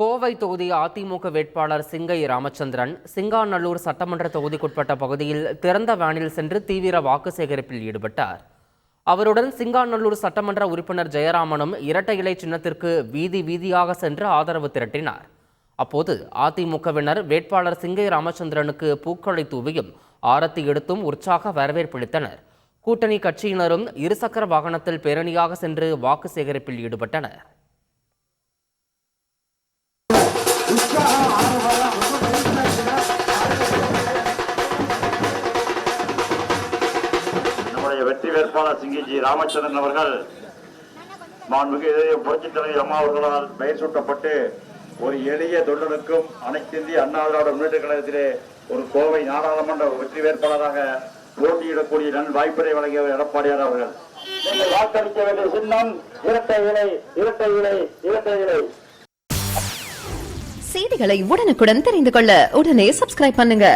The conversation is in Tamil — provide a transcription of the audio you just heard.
கோவை தொகுதி அதிமுக வேட்பாளர் சிங்கை ராமச்சந்திரன் சிங்காநல்லூர் சட்டமன்ற தொகுதிக்குட்பட்ட பகுதியில் திறந்த வேனில் சென்று தீவிர வாக்கு சேகரிப்பில் ஈடுபட்டார். அவருடன் சிங்காநல்லூர் சட்டமன்ற உறுப்பினர் ஜெயராமனும் இரட்டை இலை சின்னத்திற்கு வீதி வீதியாக சென்று ஆதரவு திரட்டினார். அப்போது அதிமுகவினர் வேட்பாளர் சிங்கை ராமச்சந்திரனுக்கு பூக்களை தூவியும் ஆரத்தி எடுத்தும் உற்சாக வரவேற்பளித்தனர். கூட்டணி கட்சியினரும் இருசக்கர வாகனத்தில் பேரணியாக சென்று வாக்கு சேகரிப்பில் ஈடுபட்டனர். நம்முடைய வெற்றி வேட்பாளர் சிங்கி ராமச்சந்திரன் அவர்கள் மாண்புமிகு புரட்சித் தலைவர் அம்மா அவர்களால் பெயர் சூட்டப்பட்டு ஒரு எளிய தொண்டனுக்கும் அனைத்து இந்திய அண்ணா திராவிட முன்னேற்ற கழகத்திலே ஒரு கோவை நாடாளுமன்ற வெற்றி வேட்பாளராக போட்டியிடக்கூடிய நல் வாய்ப்பினை வழங்கியவர் எடப்பாடியார் அவர்கள். நீங்கள் வாக்களிக்க வேண்டிய சின்னம் இரட்டை இலை, இரட்டை இலை, இரட்டை இலை. செய்திகளை உடனுக்குடன் தெரிந்து கொள்ள உடனே சப்ஸ்கிரைப் பண்ணுங்க.